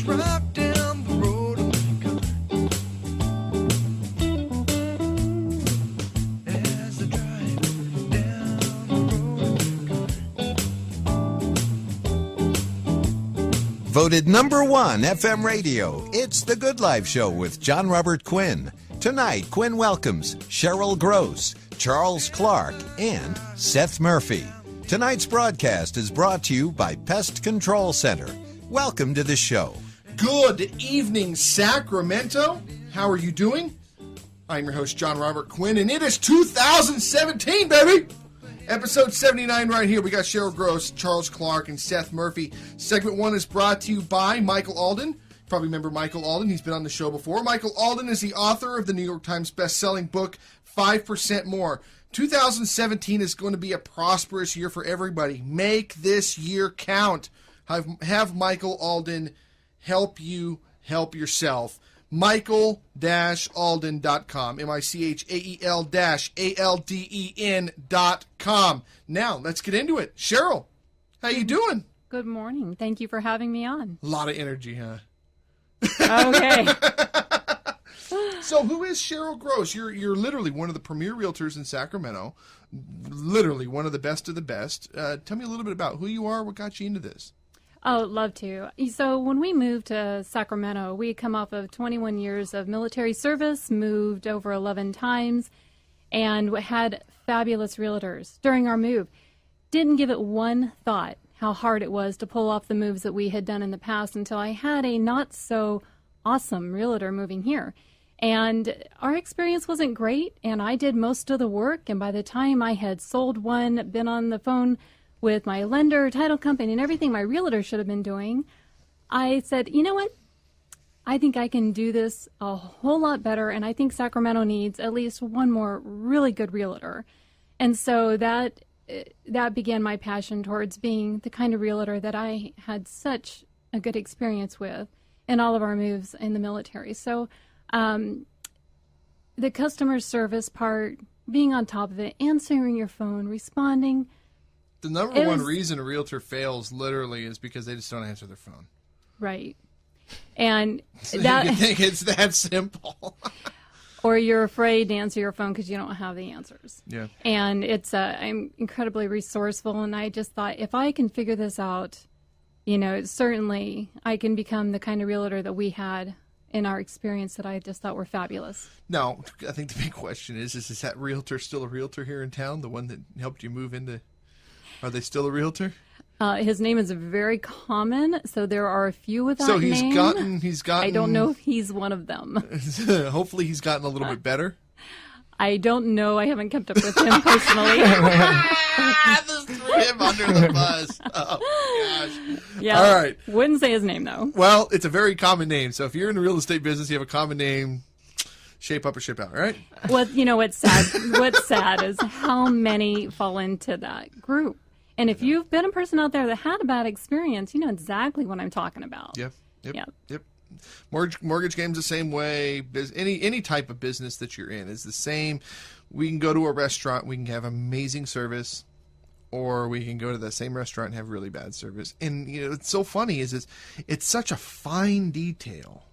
drive down the road in my car. As I drive down the road. Voted number one FM radio, it's The Good Life Show with Jon Robert Quinn. Tonight, Quinn welcomes Cheryl Gross, Charles Clark, and Seth Murphy. Tonight's broadcast is brought to you by Pest Control Center. Welcome to the show. Good evening, Sacramento. How are you doing? I'm your host, Jon Robert Quinn, and it is 2017, baby! Episode 79 right here. We got Cheryl Gross, Charles Clark, and Seth Murphy. Segment 1 is brought to you by Michael Alden. You probably remember Michael Alden. He's been on the show before. Michael Alden is the author of the New York Times best-selling book, 5% More. 2017 is going to be a prosperous year for everybody. Make this year count. Have Michael Alden help you help yourself. Michael-Alden.com. Michael-Alden.com. Now, let's get into it. Cheryl, how you doing? Good morning. Thank you for having me on. A lot of energy, huh? Okay. So who is Cheryl Gross? You're literally one of the premier realtors in Sacramento. Literally one of the best of the best. Tell me a little bit about who you are, what got you into this. Oh, love to. So when we moved to Sacramento, we had come off of 21 years of military service, moved over 11 times, and had fabulous realtors during our move. Didn't give it one thought how hard it was to pull off the moves that we had done in the past until I had a not-so-awesome realtor moving here. And our experience wasn't great, and I did most of the work, and by the time I had sold one, been on the phone with my lender, title company, and everything my realtor should have been doing, I said, you know what? I think I can do this a whole lot better, and I think Sacramento needs at least one more really good realtor. And so that began my passion towards being the kind of realtor that I had such a good experience with in all of our moves in the military. So the customer service part, being on top of it, answering your phone, responding. The number one reason a realtor fails literally is because they just don't answer their phone. Right. And so you think it's that simple. Or you're afraid to answer your phone because you don't have the answers. Yeah. And I'm incredibly resourceful, and I just thought, if I can figure this out, certainly I can become the kind of realtor that we had in our experience that I just thought were fabulous. Now, I think the big question is that realtor still a realtor here in town, the one that helped you move into? Are they still a realtor? His name is very common, so there are a few with that name. So he's gotten. I don't know if he's one of them. Hopefully he's gotten a little bit better. I don't know. I haven't kept up with him personally. Just threw him under the bus. Oh, gosh. Yeah. All right. Wouldn't say his name, though. Well, it's a very common name. So if you're in the real estate business, you have a common name, shape up or ship out, right? Well, what's sad? What's sad is how many fall into that group. And if you've been a person out there that had a bad experience, you know exactly what I'm talking about. Yep. Mortgage game's the same way. Any type of business that you're in is the same. We can go to a restaurant, we can have amazing service, or we can go to the same restaurant and have really bad service. And it's so funny is it's such a fine detail.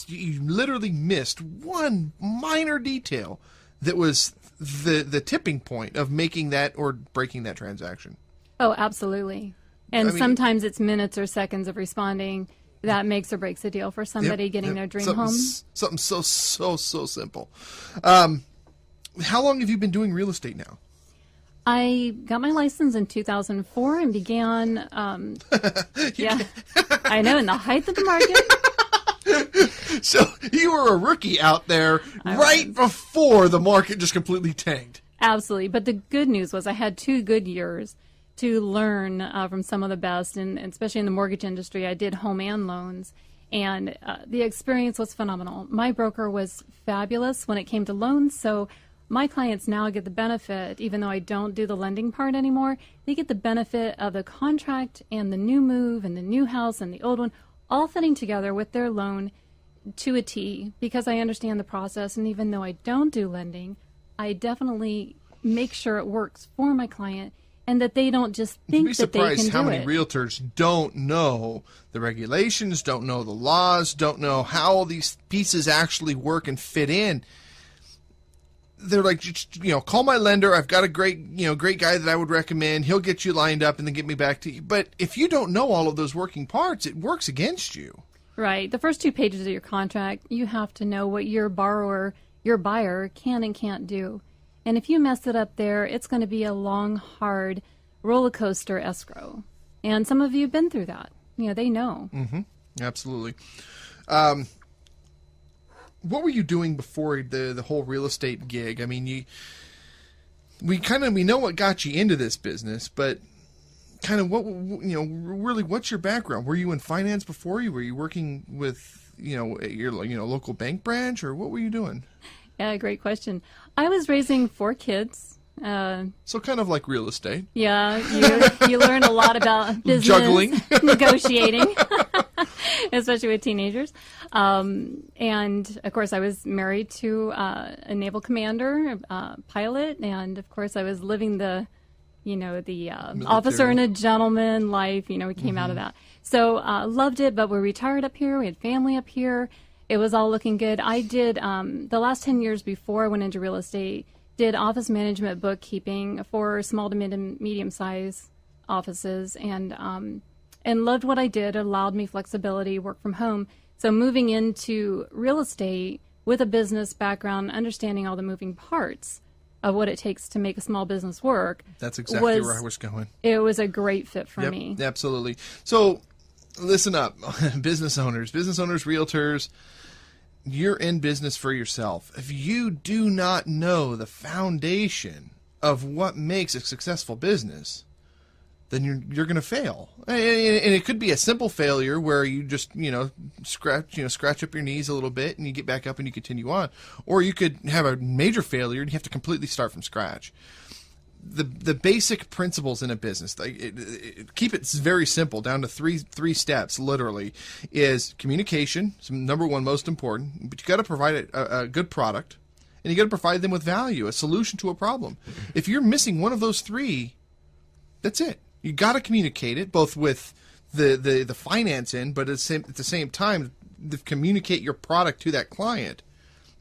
You literally missed one minor detail that was the tipping point of making that or breaking that transaction. Oh, absolutely. And sometimes it's minutes or seconds of responding that makes or breaks a deal for somebody getting their dream home. Something so simple. How long have you been doing real estate now? I got my license in 2004 and began, I know, in the height of the market. So you were a rookie out there before the market just completely tanked. Absolutely. But the good news was I had 2 good years to learn from some of the best, and especially in the mortgage industry. I did home and loans, and the experience was phenomenal. My broker was fabulous when it came to loans, so my clients now get the benefit, even though I don't do the lending part anymore, they get the benefit of the contract and the new move and the new house and the old one all fitting together with their loan to a T, because I understand the process, and even though I don't do lending, I definitely make sure it works for my client and that they don't just You'd think be that they can surprised how do many it. realtors don't know the regulations, don't know the laws, don't know how all these pieces actually work and fit in. They're like, just, call my lender. I've got a great guy that I would recommend. He'll get you lined up and then get me back to you. But if you don't know all of those working parts, it works against you. Right. The first 2 pages of your contract, you have to know what your buyer can and can't do. And if you mess it up there, it's going to be a long, hard roller coaster escrow. And some of you have been through that. They know. Mm-hmm. Absolutely. What were you doing before the whole real estate gig? I mean, we know what got you into this business, but kind of really what's your background? Were you in finance before you? Were you working with, at your local bank branch, or what were you doing? Yeah, great question. I was raising 4 kids. So kind of like real estate. Yeah, you learn a lot about business, Juggling. negotiating, especially with teenagers. And of course, I was married to a naval commander, pilot, and of course, I was living the officer and a gentleman life. We came out of that. So loved it, but we retired up here. We had family up here. It was all looking good. I did the last 10 years before I went into real estate, did office management bookkeeping for small to medium-sized offices, and loved what I did. It allowed me flexibility, work from home. So moving into real estate with a business background, understanding all the moving parts of what it takes to make a small business work. That's exactly where I was going. It was a great fit for me. Absolutely. So listen up, business owners, realtors, you're in business for yourself. If you do not know the foundation of what makes a successful business, then you're going to fail. And it could be a simple failure where you just, scratch up your knees a little bit and you get back up and you continue on. Or you could have a major failure and you have to completely start from scratch. The basic principles in a business, keep it very simple, down to three steps, literally, is communication, number one, most important. But you got to provide a good product, and you got to provide them with value, a solution to a problem. If you're missing one of those 3, that's it. You got to communicate it, both with the finance end, but at the same time, communicate your product to that client.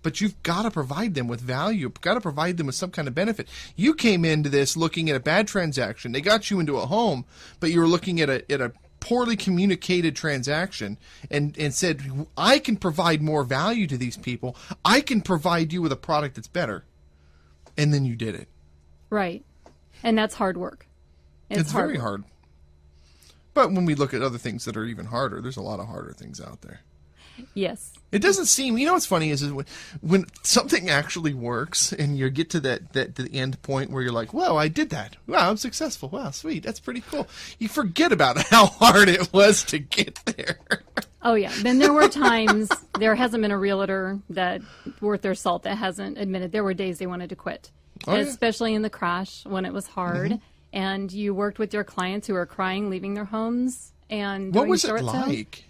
But you've got to provide them with value. You've got to provide them with some kind of benefit. You came into this looking at a bad transaction. They got you into a home, but you were looking at a poorly communicated transaction and said, I can provide more value to these people. I can provide you with a product that's better. And then you did it. Right. And that's hard work. It's very hard. But when we look at other things that are even harder, there's a lot of harder things out there. Yes. It doesn't seem, what's funny is when something actually works and you get to the end point where you're like, whoa, I did that. Wow, I'm successful. Wow, sweet. That's pretty cool. You forget about how hard it was to get there. Oh, yeah. Then there were times, there hasn't been a realtor that worth their salt that hasn't admitted there were days they wanted to quit, especially in the crash when it was hard. Mm-hmm. And you worked with your clients who were crying, leaving their homes and doing short sales. What was it like?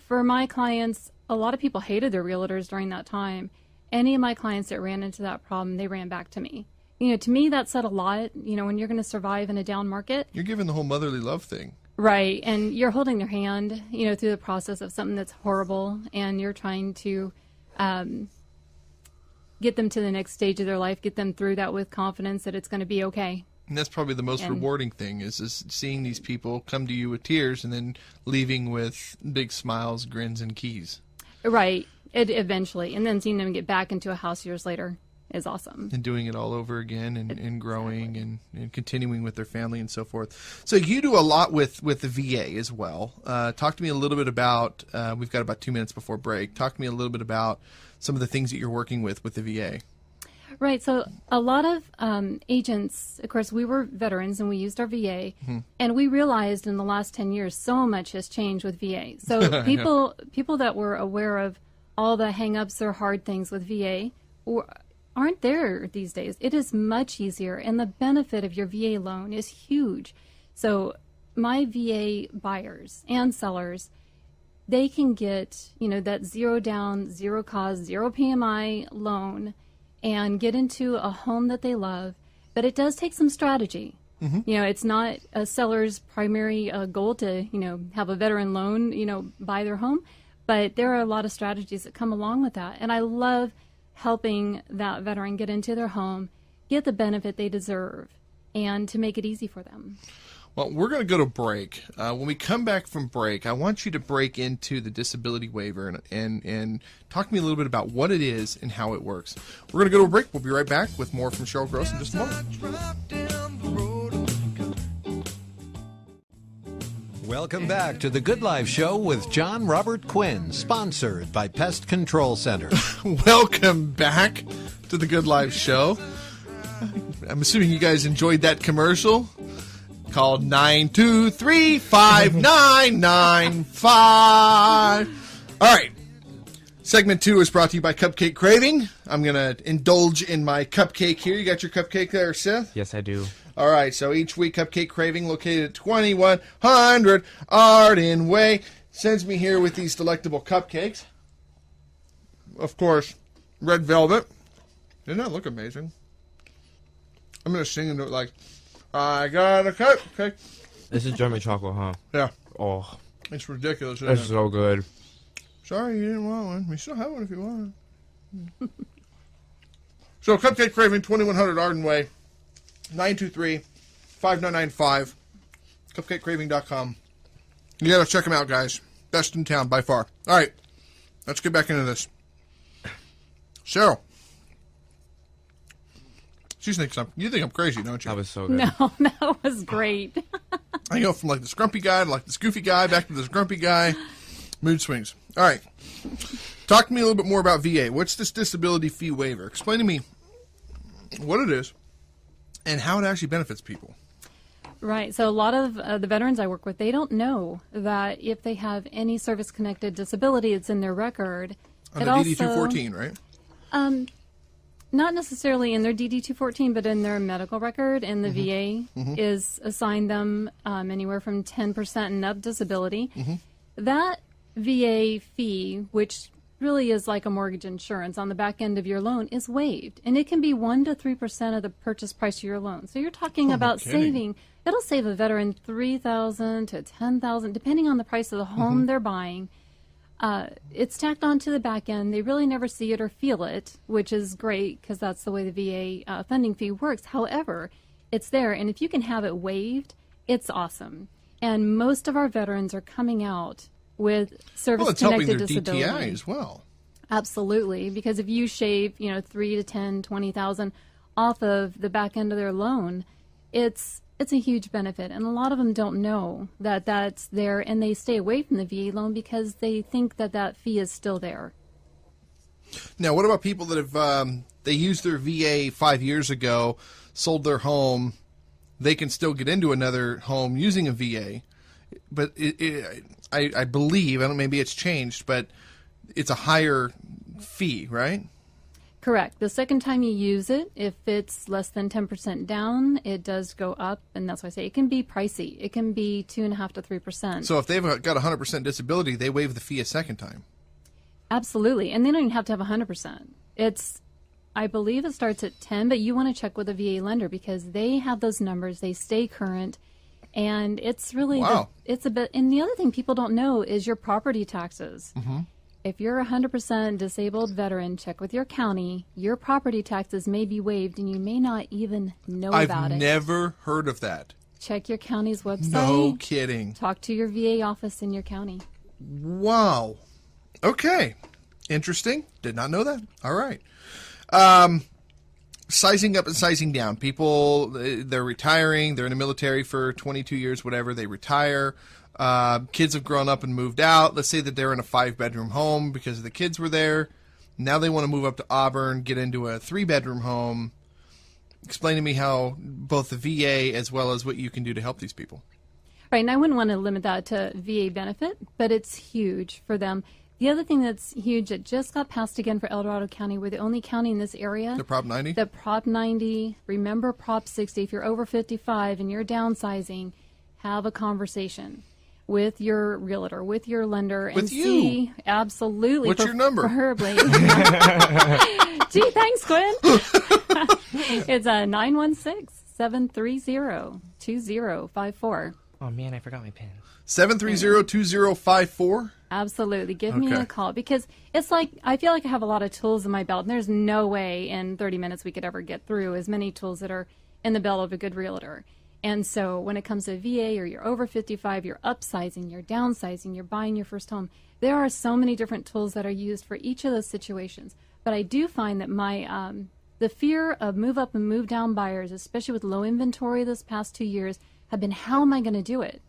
For my clients, a lot of people hated their realtors during that time. Any of my clients that ran into that problem, they ran back to me. To me, that said a lot. When you're going to survive in a down market. You're giving the whole motherly love thing. Right. And you're holding their hand, through the process of something that's horrible. And you're trying to get them to the next stage of their life, get them through that with confidence that it's going to be okay. And that's probably the most rewarding thing is seeing these people come to you with tears and then leaving with big smiles, grins, and keys. Right. Eventually. And then seeing them get back into a house years later is awesome. And doing it all over again and growing and continuing with their family and so forth. So you do a lot with the VA as well. Talk to me a little bit about, we've got about 2 minutes before break. Talk to me a little bit about some of the things that you're working with the VA. Right. So a lot of agents, of course, we were veterans and we used our VA, and we realized in the last 10 years so much has changed with VA. So people that were aware of all the hang-ups or hard things with VA aren't there these days. It is much easier, and the benefit of your VA loan is huge. So my VA buyers and sellers, they can get, that zero down, zero cost, zero PMI loan and get into a home that they love. But it does take some strategy. You know, it's not a seller's primary goal to, you know, have a veteran loan, you know, buy their home. But there are a lot of strategies that come along with that. And I love helping that veteran get into their home, get the benefit they deserve, and to make it easy for them. Well, we're going to go to break. When we come back from break, I want you to break into the disability waiver and talk to me a little bit about what it is and how it works. We're going to go to a break. We'll be right back with more from Cheryl Gross in just a moment. Drive down the road and Welcome back to the Good Life Show with Jon Robert Quinn, sponsored by Pest Control Center. Welcome back to the Good Life Show. I'm assuming you guys enjoyed that commercial called 923-5995. All right. Segment 2 is brought to you by Cupcake Craving. I'm going to indulge in my cupcake here. You got your cupcake there, Seth? Yes, I do. All right. So each week, Cupcake Craving, located at 2100 Arden Way, sends me here with these delectable cupcakes. Of course, red velvet. Doesn't that look amazing? I'm going to sing into it like, I got a cupcake. This is German chocolate, huh? Yeah. Oh, It's ridiculous, isn't that's it? so good. Sorry you didn't want one. We still have one if you want it. So, Cupcake Craving, 2100 Arden Way, 923-5995, cupcakecraving.com. You gotta check them out, guys. Best in town, by far. All right, let's get back into this. Cheryl. You think I'm crazy, don't you? That was so good. No, that was great. I go from like this grumpy guy to like this goofy guy back to this grumpy guy. Mood swings. All right. Talk to me a little bit more about VA. What's this disability fee waiver? Explain to me what it is and how it actually benefits people. Right. So a lot of the veterans I work with, they don't know that if they have any service-connected disability, it's in their record. On the DD-214, right? Not necessarily in their DD-214, but in their medical record, and the VA is assigned them anywhere from 10% and up disability. That VA fee, which really is like a mortgage insurance on the back end of your loan, is waived. And it can be 1% to 3% of the purchase price of your loan. So you're talking about saving, it'll save a veteran $3,000 to $10,000, depending on the price of the home they're buying. It's tacked onto the back end. They really never see it or feel it, which is great because that's the way the VA funding fee works. However, it's there, and if you can have it waived, it's awesome. And most of our veterans are coming out with service-connected disability. Well, it's helping their DTI as well. Absolutely, because if you shave, $3,000 to $10,000, $20,000 off of the back end of their loan, it's a huge benefit. And a lot of them don't know that that's there, and they stay away from the VA loan because they think that that fee is still there. Now, what about people that have they used their VA 5 years ago, sold their home? They can still get into another home using a VA, but I believe, I don't know, maybe it's changed, but it's a higher fee, right? Correct. The second time you use it, if it's less than 10% down, it does go up, and that's why I say it can be pricey. It can be 2.5% to 3%. So if they've got 100% disability, they waive the fee a second time. Absolutely, and they don't even have to have 100%. I believe it starts at 10, but you want to check with a VA lender because they have those numbers. They stay current, and it's really wow. It's a bit. And the other thing people don't know is your property taxes. If you're a 100% disabled veteran, check with your county. Your property taxes may be waived, and you may not even know about it. I've never heard of that. Check your county's website. No kidding. Talk to your VA office in your county. Wow. Okay. Interesting. Did not know that. All right. Sizing up and sizing down. People, they're retiring. They're in the military for 22 years, whatever. They retire. Kids have grown up and moved out. Let's say that they're in a 5-bedroom home because the kids were there. Now they want to move up to Auburn, get into a 3-bedroom home. Explain to me how both the VA as well as what you can do to help these people. Right, and I wouldn't want to limit that to VA benefit, but it's huge for them. The other thing that's huge, it just got passed again for El Dorado County. We're the only county in this area. The Prop 90? The Prop 90. Remember Prop 60. If you're over 55 and you're downsizing, have a conversation with your realtor, with your lender, with and you. See. Absolutely. What's your number? Preferably. Gee, thanks, Quinn. It's 916 730-2054. Oh man, I forgot my pen. 730-2054. Absolutely. Give me Okay. a call because it's like I feel like I have a lot of tools in my belt, and there's no way in 30 minutes we could ever get through as many tools that are in the belt of a good realtor. And so when it comes to VA or you're over 55, you're upsizing, you're downsizing, you're buying your first home, there are so many different tools that are used for each of those situations. But I do find that my the fear of move up and move down buyers, especially with low inventory this past 2 years, have been, how am I going to do it?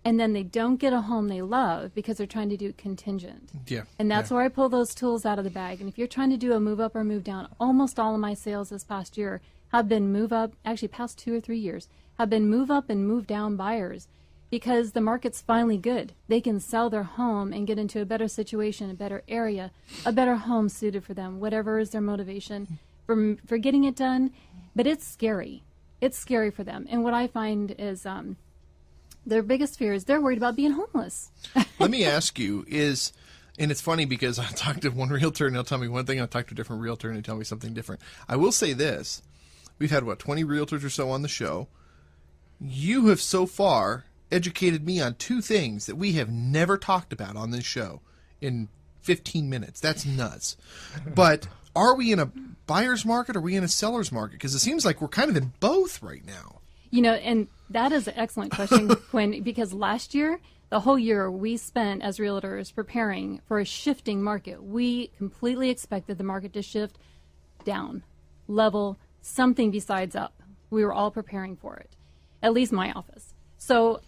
And then they don't get a home they love because they're trying to do contingent. Yeah. And that's where I pull those tools out of the bag. And if you're trying to do a move up or move down, almost all of my sales this past year have been move up, actually past 2 or 3 years, have been move up and move down buyers because the market's finally good. They can sell their home and get into a better situation, a better area, a better home suited for them, whatever is their motivation for getting it done. But it's scary. It's scary for them. And what I find is their biggest fear is they're worried about being homeless. Let me ask you, and it's funny because I talked to one realtor and they'll tell me one thing, I'll talk to a different realtor and they tell me something different. I will say this. We've had, 20 realtors or so on the show. You have so far educated me on two things that we have never talked about on this show in 15 minutes. That's nuts. But are we in a buyer's market or are we in a seller's market? Because it seems like we're kind of in both right now. You know, and that is an excellent question, Quinn, because last year, the whole year, we spent as realtors preparing for a shifting market. We completely expected the market to shift down, level, something besides up. We were all preparing for it, at least my office. So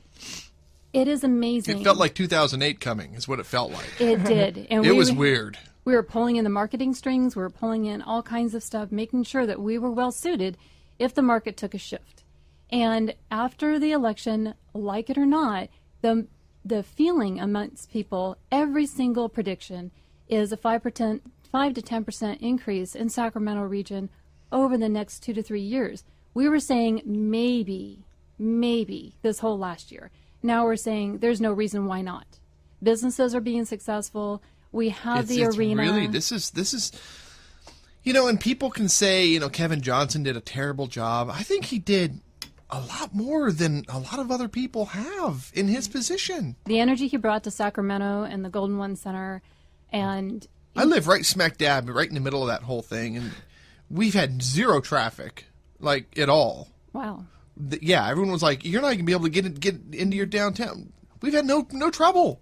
it is amazing. It felt like 2008 coming is what it felt like. It did. And It was weird. We were pulling in the marketing strings. We were pulling in all kinds of stuff, making sure that we were well suited if the market took a shift. And after the election, like it or not, the feeling amongst people, every single prediction is a 5 to 10% increase in Sacramento region over the next 2 to 3 years. We were saying maybe this whole last year. Now we're saying there's no reason why not. Businesses are being successful. We have the arena. Really, this is, and people can say, Kevin Johnson did a terrible job. I think he did a lot more than a lot of other people have in his position. The energy he brought to Sacramento and the Golden One Center, and I live right smack dab, right in the middle of that whole thing, and we've had zero traffic, like at all. wow. Yeah, everyone was like, "You're not going to be able to get into your downtown." We've had no trouble.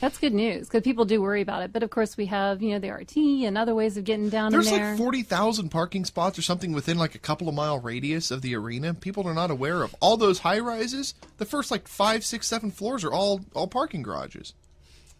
That's good news because people do worry about it. But of course, we have the RT and other ways of getting down There's in there. like 40,000 parking spots or something within like a couple of mile radius of the arena. People are not aware of all those high rises. The first 5, 6, 7 floors are all parking garages.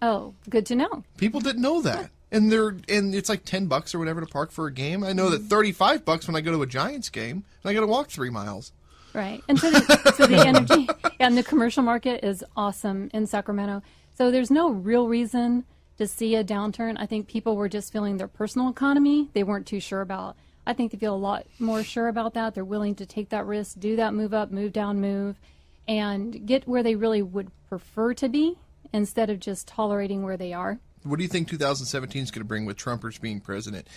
Oh, good to know. People didn't know that, and it's like $10 or whatever to park for a game. I know that $35 when I go to a Giants game, and I got to walk 3 miles. Right. And so the energy and the commercial market is awesome in Sacramento. So there's no real reason to see a downturn. I think people were just feeling their personal economy. They weren't too sure about. I think they feel a lot more sure about that. They're willing to take that risk, do that move up, move down, move, and get where they really would prefer to be instead of just tolerating where they are. What do you think 2017 is going to bring with Trumpers being president?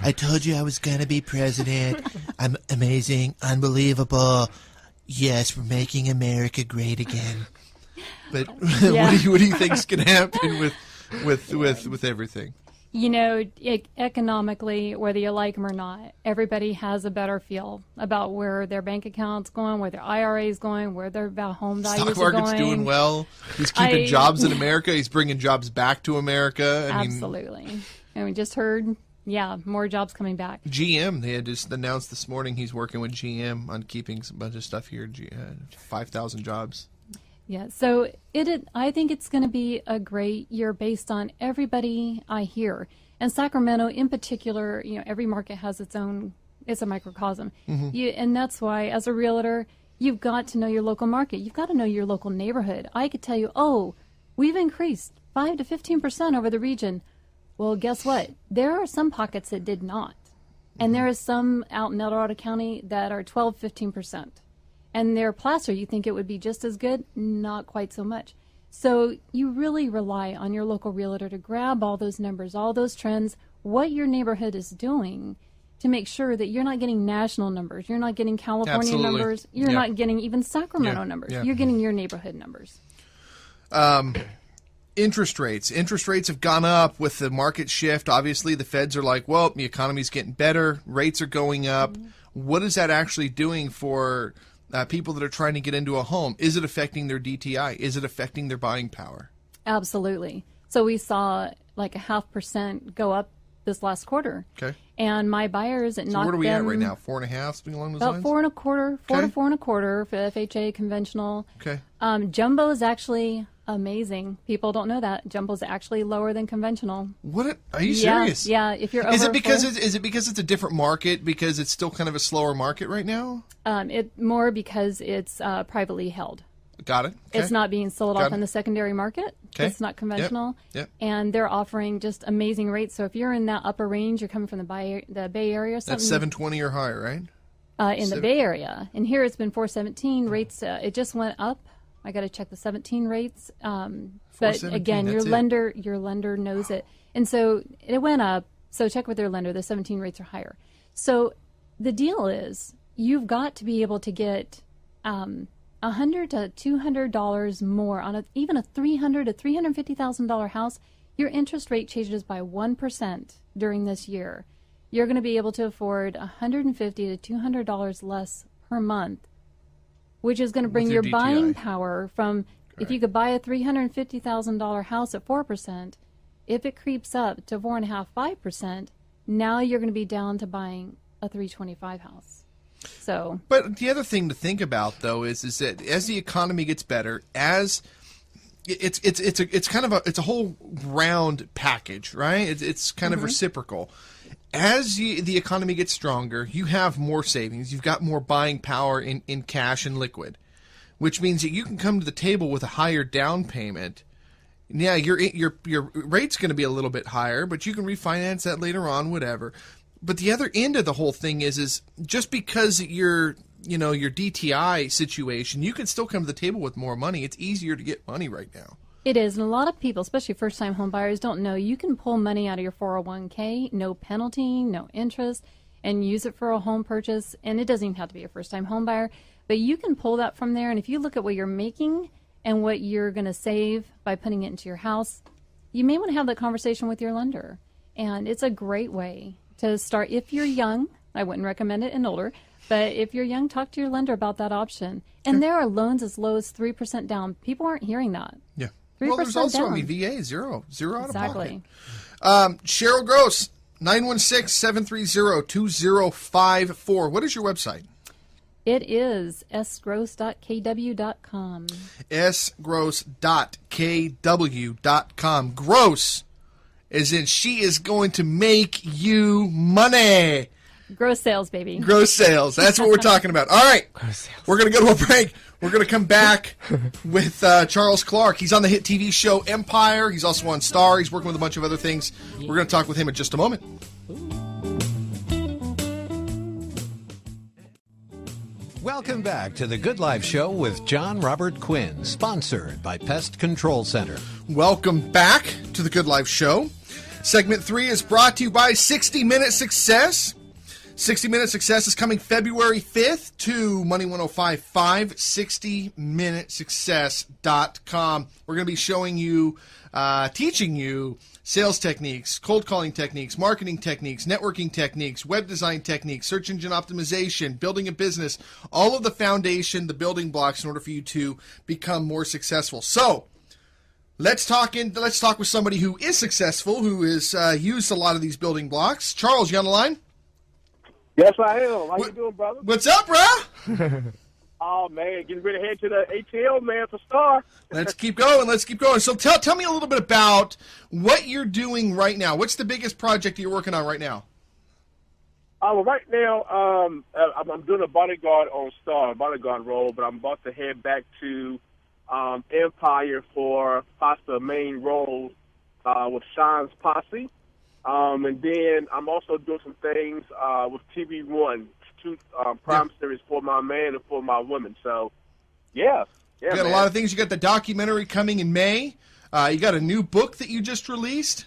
I told you I was going to be president. I'm amazing, unbelievable. Yes, we're making America great again. But Yeah. what do you think is going to happen with everything? Economically, whether you like them or not, everybody has a better feel about where their bank account's going, where their IRA is going, where their home values Stock are going. market's doing well. He's keeping jobs in America. He's bringing jobs back to America. Absolutely. And we just heard, more jobs coming back. GM, they had just announced this morning he's working with GM on keeping a bunch of stuff here, 5,000 jobs. Yeah, so I think it's going to be a great year based on everybody I hear. And Sacramento in particular, every market has its own, it's a microcosm. And that's why, as a realtor, you've got to know your local market. You've got to know your local neighborhood. I could tell you, we've increased 5 to 15% over the region. Well, guess what? There are some pockets that did not. And there is some out in El Dorado County that are 12, 15%. And their placer, you think it would be just as good? Not quite so much. So you really rely on your local realtor to grab all those numbers, all those trends, what your neighborhood is doing, to make sure that you're not getting national numbers. You're not getting California Absolutely. numbers. You're Yeah. not getting even Sacramento Yeah. numbers. Yeah. You're getting your neighborhood numbers. Interest rates. Interest rates have gone up with the market shift. Obviously, the feds are like, well, the economy's getting better. Rates are going up. What is that actually doing for people that are trying to get into a home? Is it affecting their DTI? Is it affecting their buying power? Absolutely. So we saw like a 0.5% go up this last quarter. Okay. And my buyers, it So knocked where are we at them right now? 4.5, something along those about lines? 4.25, 4 Okay. to 4.25 for FHA conventional. Okay. Jumbo is actually amazing. People don't know that jumbo is actually lower than conventional. Are you Yeah, serious? yeah. If you're over Is it because full- is it because it's a different market? Because it's still kind of a slower market right now? it more because it's privately held. Got it. Okay. It's not being sold Got off it. in the secondary market. Okay. It's not conventional. Yep. And they're offering just amazing rates. So if you're in that upper range, you're coming from the Bay Area or something. That's 720 or higher, right? In the Bay Area. And here it's been 417 rates. It just went up. I got to check the 17 rates. But 417, again, that's your lender knows it. And so it went up. So check with your lender. The 17 rates are higher. So the deal is you've got to be able to get $100 to $200 more on even a $300,000 to $350,000 house. Your interest rate changes by 1% during this year. You're going to be able to afford $150 to $200 less per month, which is going to bring With your your buying DTI. power from if you could buy a $350,000 house at 4%, if it creeps up to 4.5%, 5%, now you're going to be down to buying a $325,000 house. So, But the other thing to think about though is that as the economy gets better, as it's kind of a whole round package, right? It's kind of reciprocal. As the economy gets stronger, you have more savings. You've got more buying power in cash and liquid, which means that you can come to the table with a higher down payment. Yeah, your rate's going to be a little bit higher, but you can refinance that later on, whatever. But the other end of the whole thing is just because your DTI situation, you can still come to the table with more money. It's easier to get money right now. it is, and a lot of people, especially first-time home buyers, don't know you can pull money out of your 401k, no penalty, no interest, and use it for a home purchase. And it doesn't even have to be a first-time home buyer, but you can pull that from there. And if you look at what you're making and what you're going to save by putting it into your house, you may want to have that conversation with your lender. And it's a great way to start. If you're young, I wouldn't recommend it in older, but if you're young, talk to your lender about that option. And there are loans as low as 3% down. People aren't hearing that. Yeah. 3% Well, there's also, down. VA, zero out Exactly. of pocket. Cheryl Gross, 916-730-2054. What is your website? It is sgross.kw.com. sgross.kw.com. Gross, as in she is going to make you money. Gross sales, baby. Gross sales. That's what we're talking about. All right. We're going to go to a break. We're going to come back with Charles Clark. He's on the hit TV show Empire. He's also on Star. He's working with a bunch of other things. We're going to talk with him in just a moment. Welcome back to the Good Life Show with Jon Robert Quinn, sponsored by Pest Control Center. Welcome back to the Good Life Show. Segment 3 is brought to you by 60 Minute Success. 60 Minute Success is coming February 5th to Money 1055, 60minutesuccess.com. We're going to be showing you, teaching you sales techniques, cold calling techniques, marketing techniques, networking techniques, web design techniques, search engine optimization, building a business, all of the foundation, the building blocks in order for you to become more successful. So, let's talk with somebody who is successful, who has used a lot of these building blocks. Charles, you on the line? Yes, I am. How you doing, brother? What's up, bro? Oh, man, getting ready to head to the ATL, man, for Star. Let's keep going. So tell me a little bit about what you're doing right now. What's the biggest project you're working on right now? Well, right now, I'm doing a bodyguard on Star, bodyguard role, but I'm about to head back to Empire for possibly a main role with Sean's Posse. And then I'm also doing some things with TV One, two prime series for my man and for my woman. So, yeah, You got a lot of things. You got the documentary coming in May. You got a new book that you just released.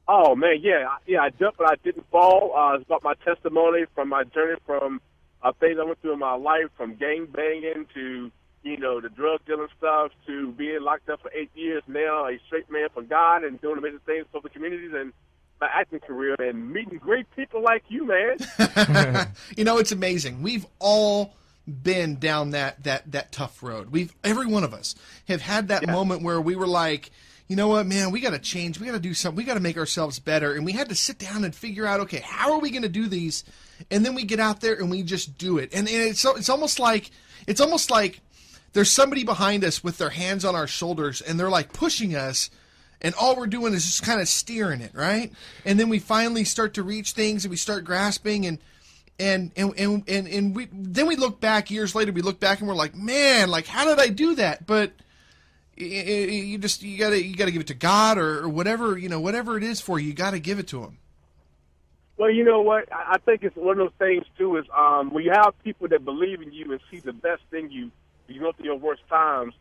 Oh man, yeah. I jumped, but I didn't fall. It's about my testimony from my journey from things I went through in my life, from gang banging to the drug dealing stuff to being locked up for 8 years. Now a straight man for God and doing amazing things for the communities and my acting career and meeting great people like you, man. It's amazing. We've all been down that tough road. Every one of us have had that moment where we were like, you know what, man, we got to change. We got to do something. We got to make ourselves better. And we had to sit down and figure out, okay, how are we going to do these? And then we get out there and we just do it. And it's almost like there's somebody behind us with their hands on our shoulders and they're like pushing us. And all we're doing is just kind of steering it, right? And then we finally start to reach things and we start grasping and then we look back years later. We look back and we're like, man, like how did I do that? But you gotta give it to God or whatever whatever it is for you. You gotta give it to Him. Well, you know what? I think it's one of those things too. Is when you have people that believe in you and see the best in you, you go through your worst times.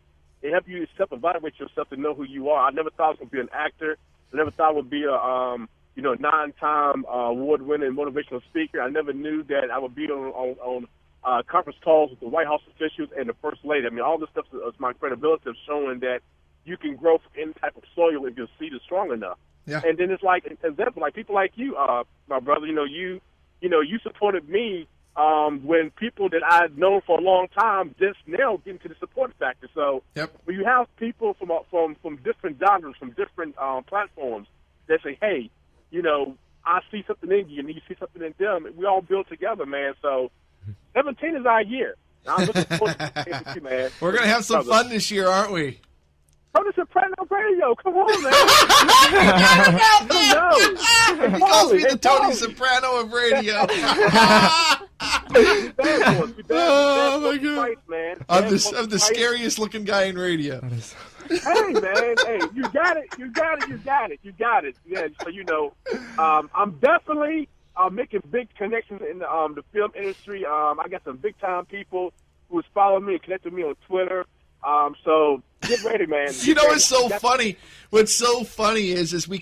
It helps you self-evaluate yourself to know who you are. I never thought I was going to be an actor. I never thought I would be a 9-time award-winning motivational speaker. I never knew that I would be on conference calls with the White House officials and the First Lady. I mean, all this stuff is my credibility of showing that you can grow from any type of soil if your seed is strong enough. Yeah. And then it's like an example, like people like you, my brother. You supported me. When people that I've known for a long time just now get into the support factor. So when you have people from different genres, from different platforms that say, hey, I see something in you and you see something in them, we all build together, man. So 17 is our year. I'm looking forward to it with you, man. We're going to have some fun this year, aren't we? Tony Soprano Radio, come on, man. He calls me the Tony Soprano of radio. Oh my God! Man. I'm the scariest looking guy in radio. Hey man, hey, you got it. Yeah, so I'm definitely making big connections in the film industry. I got some big time people who's following me and connecting me on Twitter. So get ready, man. What's so funny? What's so funny is we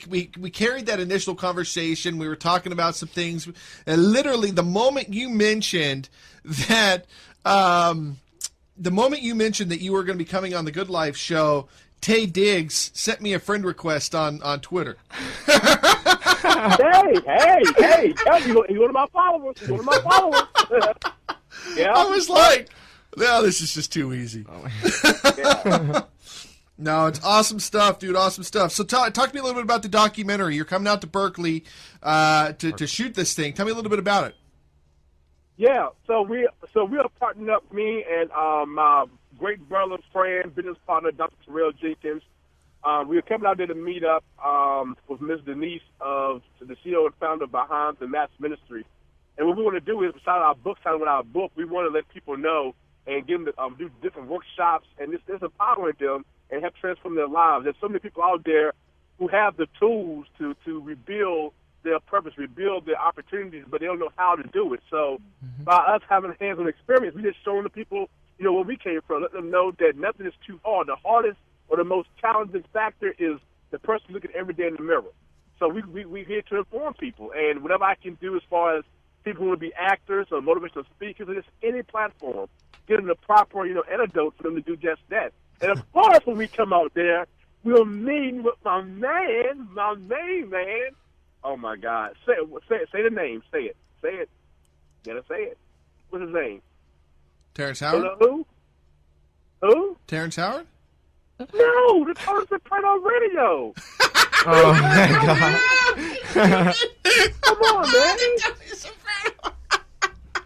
carried that initial conversation. We were talking about some things, and literally the moment you mentioned that, you were going to be coming on the Good Life show, Tay Diggs sent me a friend request on Twitter. Hey! He's one of my followers. Yeah. I was like, no, this is just too easy. No, it's awesome stuff, dude. Awesome stuff. So talk to me a little bit about the documentary. You're coming out to Berkeley to shoot this thing. Tell me a little bit about it. Yeah, so we are partnering up, me and my great brother, friend, business partner, Dr. Terrell Jenkins. We were coming out there to meet up with Ms. Denise, the CEO and founder behind the Mass Ministry. And what we want to do is, besides our book signing with our book, we want to let people know and give them to do different workshops, and this is empowering them and help transform their lives. There's so many people out there who have the tools to rebuild their purpose, rebuild their opportunities, but they don't know how to do it. So by us having a hands-on experience, we just showing the people, where we came from, let them know that nothing is too hard. The hardest or the most challenging factor is the person looking every day in the mirror. So we're here to inform people, and whatever I can do as far as people who want to be actors or motivational speakers or just any platform, get them the proper, antidote for them to do just that. And of course, when we come out there, we'll meet with my main man. Oh my God! Say the name. Say it. You gotta say it. What's his name? Terrence Howard. Who? Terrence Howard? No, the Tony Soprano Radio. Oh my God! Come on, man.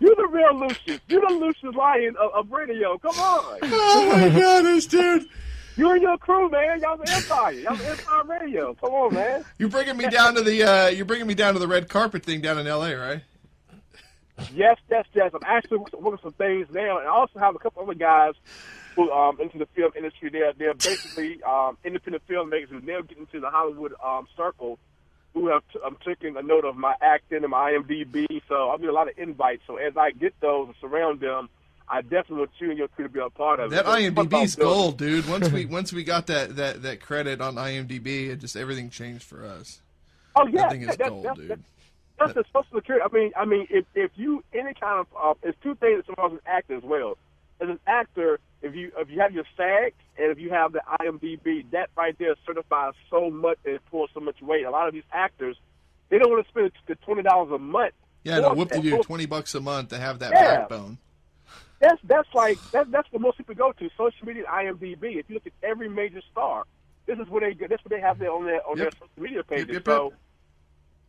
You're the real Lucius. You're the Lucius Lion of radio. Come on. Oh my goodness, dude. You and your crew, man. Y'all the Empire. Y'all the Empire Radio. Come on, man. You're bringing me down to the red carpet thing down in L.A., right? Yes. I'm actually working some things now, and I also have a couple other guys who into the film industry. They're basically independent filmmakers who now get into the Hollywood circle. Who have taken a note of my acting and my IMDb, so I'll get a lot of invites. So as I get those and surround them, I definitely want you and your crew to be a part of it. That IMDb's gold, dude. Once we got that credit on IMDb, everything changed for us. Oh yeah, That thing is gold, dude. That's the Social Security. I mean, if you any kind of it's two things as far as an actor as well. As an actor, if you have your SAG and if you have the IMDb, that right there certifies so much and pulls so much weight. A lot of these actors, they don't want to spend the $20 a month. Yeah, no, whoop de doo, $20 a month to have that Yeah. backbone. That's what most people go to. Social media, IMDb. If you look at every major star, this is what they have there on their social media pages. Yep. So,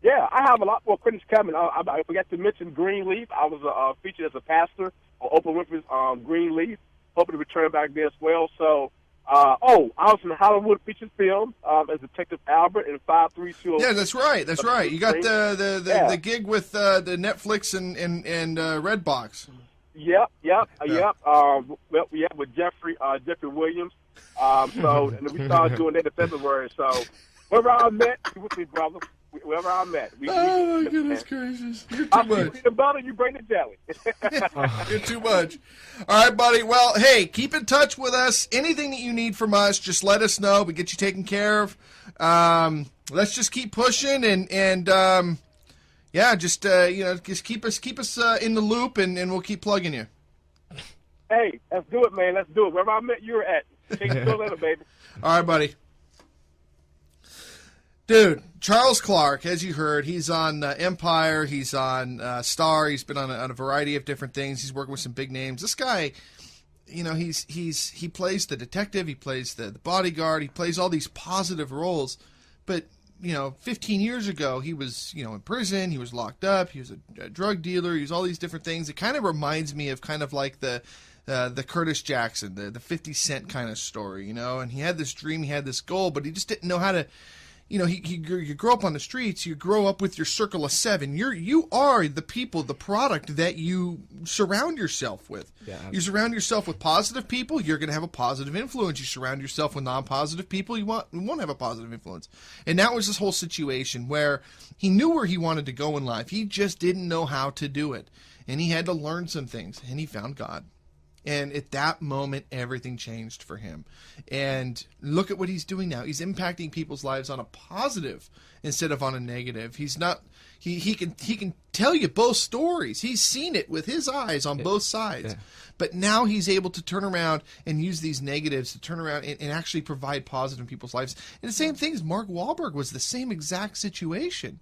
yeah, I have a lot more credits coming. I forgot to mention Greenleaf. I was featured as a pastor on Oprah Winfrey's Greenleaf. Hoping to return back there as well. So, I was in the Hollywood feature film as Detective Albert in 532. Yeah, that's right. That's right. You got the gig with the Netflix and Redbox. Yep. With Jeffrey Williams. And we started doing that in February. So, wherever I met, you with me, brother. Wherever I met. Oh, my goodness gracious. You're too much. You the butter, you bring the jelly. You're too much. All right, buddy. Well, hey, keep in touch with us. Anything that you need from us, just let us know. We get you taken care of. Let's just keep pushing and just keep us in the loop and we'll keep plugging you. Hey, let's do it, man. Let's do it. Wherever I met you were at. Take it later, baby. All right, buddy. Dude, Charles Clark, as you heard, he's on Empire, he's on Star, he's been on a variety of different things. He's working with some big names. This guy, he plays the detective, he plays the bodyguard, he plays all these positive roles. But 15 years ago, he was in prison, he was locked up, he was a drug dealer, he was all these different things. It kind of reminds me of kind of like the Curtis Jackson, the 50 Cent kind of story, and he had this dream, he had this goal, but he just didn't know how to. You grow up on the streets, you grow up with your circle of seven. You are the people, the product that you surround yourself with. Yeah. You surround yourself with positive people, you're going to have a positive influence. You surround yourself with non-positive people, you won't have a positive influence. And that was this whole situation where he knew where he wanted to go in life. He just didn't know how to do it. And he had to learn some things, and he found God. And at that moment, everything changed for him. And look at what he's doing now. He's impacting people's lives on a positive instead of on a negative. He's not. He can tell you both stories. He's seen it with his eyes on both sides. Yeah. But now he's able to turn around and use these negatives to turn around and actually provide positive in people's lives. And the same thing as Mark Wahlberg was the same exact situation.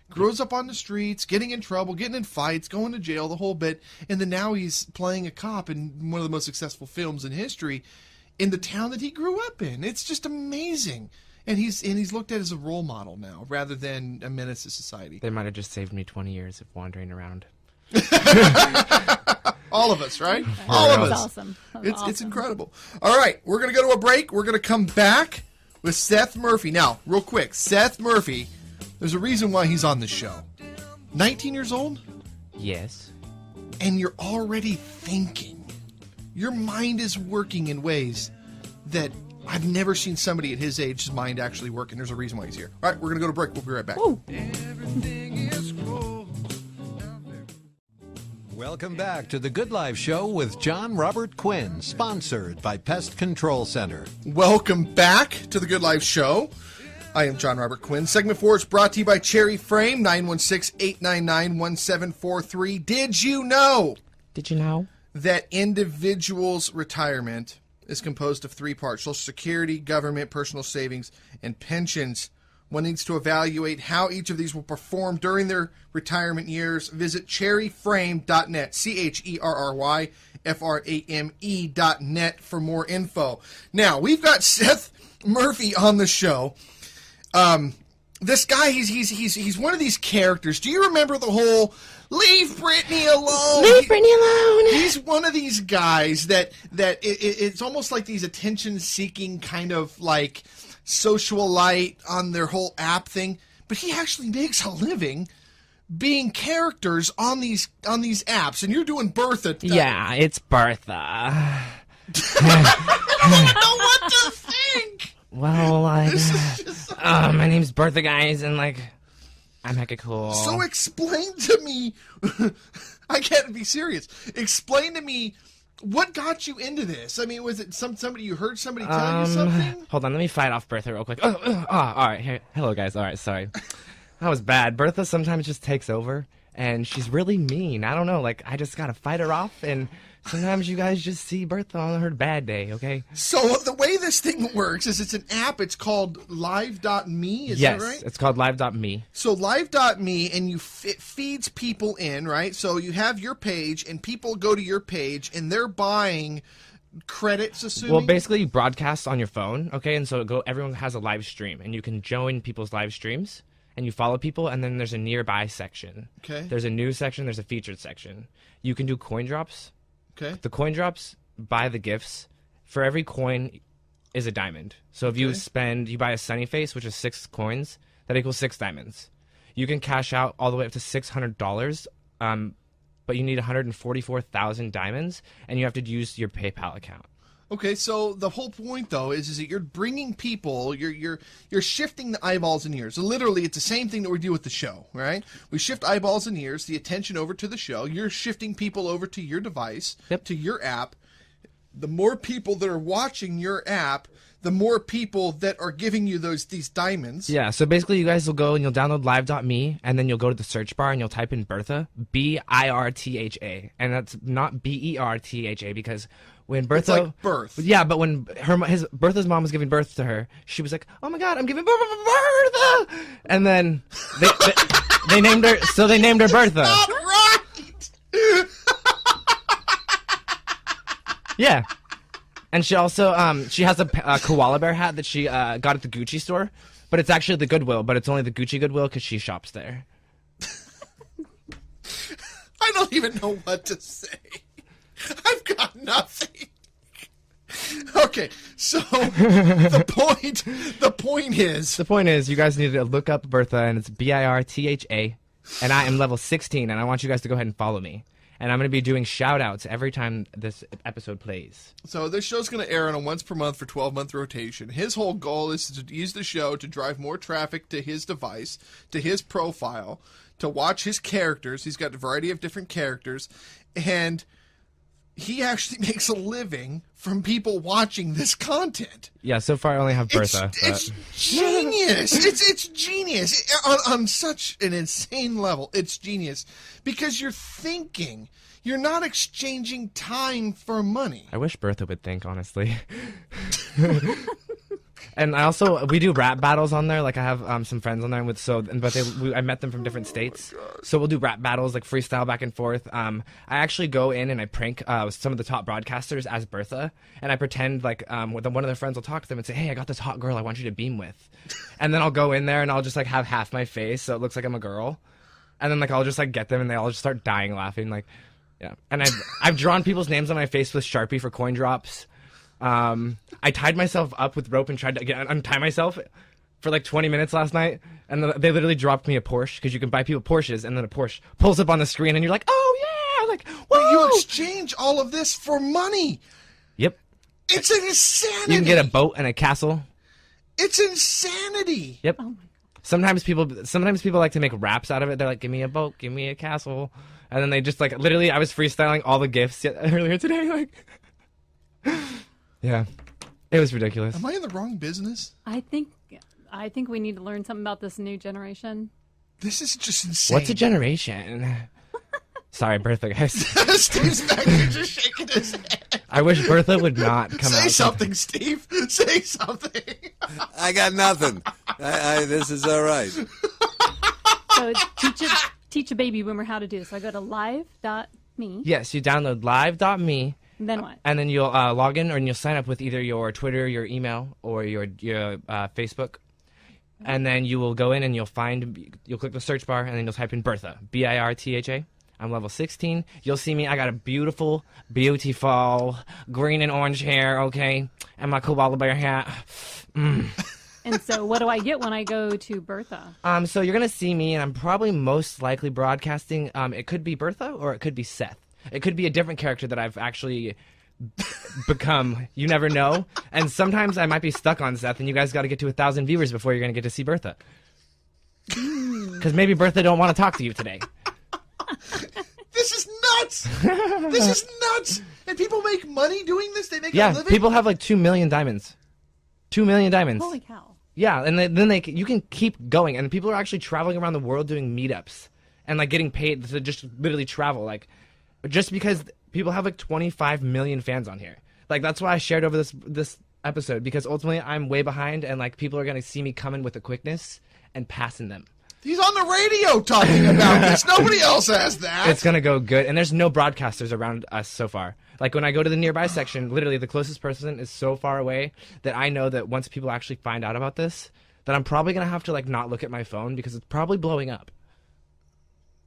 Grows up on the streets, getting in trouble, getting in fights, going to jail, the whole bit. And then now he's playing a cop in one of the most successful films in history in the town that he grew up in. It's just amazing. And he's looked at as a role model now rather than a menace to society. They might have just saved me 20 years of wandering around. All of us, right? All of us. That's awesome. It's incredible. All right, we're going to go to a break. We're going to come back with Seth Murphy. Now, real quick, Seth Murphy... There's a reason why he's on this show. 19 years old? Yes. And you're already thinking. Your mind is working in ways that I've never seen somebody at his age's mind actually work, and there's a reason why he's here. All right, we're going to go to break. We'll be right back. Welcome back to The Good Life Show with Jon Robert Quinn, sponsored by Pest Control Center. Welcome back to The Good Life Show. I am Jon Robert Quinn. Segment 4 is brought to you by Cherry Frame, 916-899-1743. Did you know that individuals' retirement is composed of 3 parts: Social Security, government, personal savings, and pensions? One needs to evaluate how each of these will perform during their retirement years. Visit cherryframe.net, CHERRYFRAME.net for more info. Now, we've got Seth Murphy on the show. This guy, he's one of these characters. Do you remember the whole "Leave Britney alone"? Leave Britney alone. He's one of these guys that it's almost like these attention-seeking kind of like socialite on their whole app thing. But he actually makes a living being characters on these apps. And you're doing Bertha. Yeah, it's Bertha. I don't know what to think. Well, my name's Bertha, guys, and I'm hecka cool. So explain to me, I can't be serious. Explain to me what got you into this. I mean, was it somebody you heard somebody tell you something? Hold on, let me fight off Bertha real quick. All right, here, hello guys. All right, sorry. That was bad. Bertha sometimes just takes over, and she's really mean. I don't know. Like, I just gotta fight her off, and sometimes you guys just see Bertha on her bad day, okay? So the way this thing works is it's an app. It's called live.me, is Yes, that right? it's called live.me. So live.me, and it feeds people in, right? So you have your page, and people go to your page, and they're buying credits, assuming? Well, basically, you broadcast on your phone, okay? And so everyone has a live stream, and you can join people's live streams, and you follow people, and then there's a nearby section. Okay. There's a news section, there's a featured section. You can do coin drops. Okay. The coin drops buy the gifts. For every coin is a diamond. So if you buy a sunny face, which is 6 coins, that equals 6 diamonds. You can cash out all the way up to $600, but you need 144,000 diamonds, and you have to use your PayPal account. Okay, so the whole point though is that you're bringing people, you're shifting the eyeballs and ears. So literally, it's the same thing that we do with the show, right? We shift eyeballs and ears, the attention over to the show. You're shifting people over to your device, to your app. The more people that are watching your app, the more people that are giving you these diamonds. Yeah, so basically you guys will go and you'll download live.me, and then you'll go to the search bar and you'll type in Bertha, Birtha, and that's not Bertha, because when Bertha... It's like birth. Yeah, but when Bertha's mom was giving birth to her, she was like, oh my god, I'm giving birth to Bertha! And then they named her, so they named her Bertha. Not right! Yeah. And she also, she has a koala bear hat that she got at the Gucci store, but it's actually the Goodwill, but it's only the Gucci Goodwill because she shops there. I don't even know what to say. I've got nothing. Okay, so the point is you guys need to look up Bertha, and it's Birtha, and I am level 16, and I want you guys to go ahead and follow me. And I'm going to be doing shout-outs every time this episode plays. So this show's going to air on a once-per-month for 12-month rotation. His whole goal is to use the show to drive more traffic to his device, to his profile, to watch his characters. He's got a variety of different characters, and he actually makes a living from people watching this content. Yeah, so far I only have Bertha. It's genius. It's genius on such an insane level. It's genius because you're thinking. You're not exchanging time for money. I wish Bertha would think, honestly. And we do rap battles on there. Like I have some friends on there I met them from different states. So we'll do rap battles, like freestyle back and forth. I actually go in and I prank some of the top broadcasters as Bertha, and I pretend like one of their friends will talk to them and say, "Hey, I got this hot girl I want you to beam with," and then I'll go in there and I'll just like have half my face so it looks like I'm a girl, and then like I'll just like get them and they all just start dying laughing, like, yeah. And I've drawn people's names on my face with Sharpie for coin drops. I tied myself up with rope and tried to untie myself for like 20 minutes last night, and they literally dropped me a Porsche, because you can buy people Porsches, and then a Porsche pulls up on the screen and you're like, oh yeah, like, whoa! But you exchange all of this for money. Yep. It's an insanity. You can get a boat and a castle. It's insanity. Yep. Oh my God. Sometimes people like to make raps out of it. They're like, give me a boat, give me a castle, and then they just like literally. I was freestyling all the gifts earlier today, like. Yeah, it was ridiculous. Am I in the wrong business? I think we need to learn something about this new generation. This is just insane. What's a generation? Sorry, Bertha, guys. Steve's back here just shaking his head. I wish Bertha would not come out. Say something, Steve. Say something. I got nothing. This is all right. So teach a baby boomer how to do this. So I go to live.me. Yes, you download live.me. Then what? And then you'll log in, or you'll sign up with either your Twitter, your email, or your Facebook. And then you will go in and you'll click the search bar, and then you'll type in Bertha, Birtha. I'm level 16. You'll see me. I got a beautiful green and orange hair, okay? And my koala bear hat. And so what do I get when I go to Bertha? So you're going to see me, and I'm probably most likely broadcasting. It could be Bertha, or it could be Seth. It could be a different character that I've actually become. You never know. And sometimes I might be stuck on Seth, and you guys got to get to 1,000 viewers before you're going to get to see Bertha. Because maybe Bertha don't want to talk to you today. This is nuts. This is nuts. And people make money doing this? They make a living? People have like 2 million diamonds. 2 million diamonds. Holy cow. Yeah, and then you can keep going, and people are actually traveling around the world doing meetups and like getting paid to just literally travel, like just because people have like 25 million fans on here. Like that's why I shared over this episode, because ultimately I'm way behind, and like people are gonna see me coming with a quickness and passing them. He's on the radio talking about this. Nobody else has that. It's gonna go good, and there's no broadcasters around us so far. Like when I go to the nearby section, literally the closest person is so far away that I know that once people actually find out about this, that I'm probably gonna have to like not look at my phone because it's probably blowing up.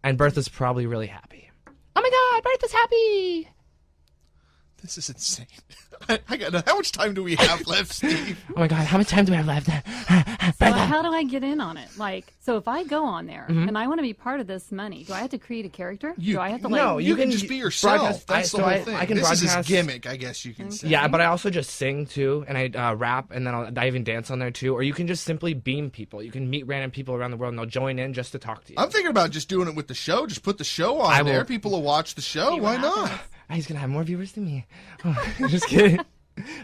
And Bertha's probably really happy. Oh my God, Bertha's happy! This is insane. I got. How much time do we have left, Steve? Oh my God, how much time do we have left? So how do I get in on it? Like, so if I go on there and I want to be part of this money, do I have to create a character? Do I have to like? No, You can just be yourself. That's the whole thing. I can this is his broadcast gimmick, I guess you can say. Yeah, but I also just sing too, and I rap, and then I even dance on there too. Or you can just simply beam people. You can meet random people around the world, and they'll join in just to talk to you. I'm thinking about just doing it with the show. Just put the show on there. People will watch the show. Why not? He's gonna have more viewers than me. Oh, just kidding.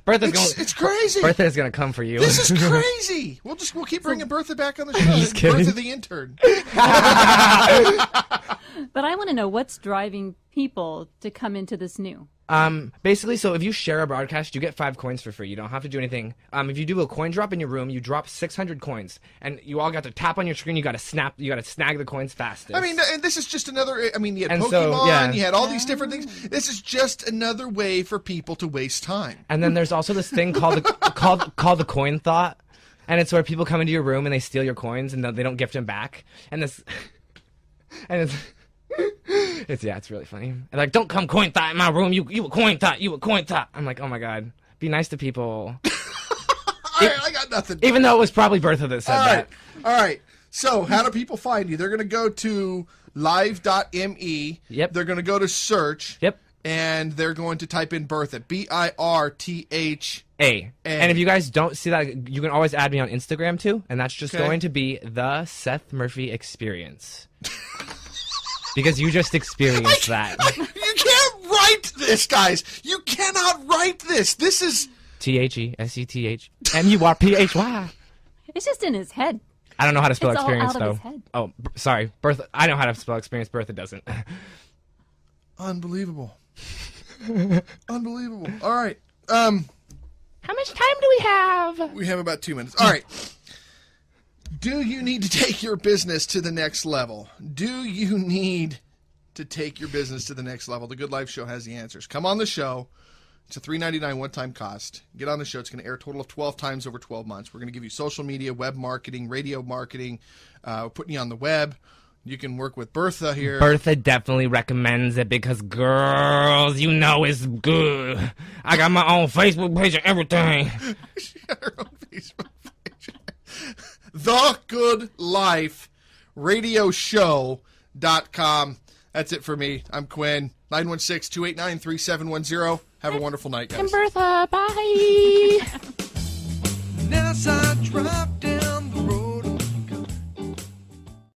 It's crazy. Bertha is gonna come for you. This is crazy. We'll keep bringing Bertha back on the show. Just kidding. Bertha the intern. But I want to know what's driving people to come into this new. Basically, so if you share a broadcast, you get 5 coins for free. You don't have to do anything. If you do a coin drop in your room, you drop 600 coins, and you all got to tap on your screen. You got to snag the coins fastest. I mean, and this is just another. I mean, you had And Pokemon, so, yeah. you had all these different things. This is just another way for people to waste time. And then there's also this thing called the coin thought, and it's where people come into your room and they steal your coins and they don't gift them back. And it's really funny. And like, don't come coin thought in my room. You a coin thought. You a coin thought. I'm like, oh my God, be nice to people. I got nothing. Even though it was probably Bertha that said that. All right. So how do people find you? They're going to go to live.me. Yep. They're going to go to search. Yep. And they're going to type in Bertha. Birtha. And if you guys don't see that, you can always add me on Instagram too, and that's just going to be the Seth Murphy Experience. Because you just experienced that. You can't write this, guys. You cannot write this. This is TheSethMurphy. It's just in his head. I don't know how to spell It's all experience out though. of his head. Oh, sorry, Bertha. I know how to spell experience. Bertha doesn't. unbelievable. Unbelievable. All right. How much time do we have? We have about 2 minutes. All right. Do you need to take your business to the next level? Do you need to take your business to the next level? The Good Life Show has the answers. Come on the show. It's a $3.99 one-time cost. Get on the show. It's going to air a total of 12 times over 12 months. We're going to give you social media, web marketing, radio marketing, putting you on the web. You can work with Bertha here. Bertha definitely recommends it because, girls, you know it's good. I got my own Facebook page and everything. She got her own Facebook page. The Good Life Radio Show.com. That's it for me. I'm Quinn. 916-289-3710. Have a wonderful night, guys. And Bertha, bye.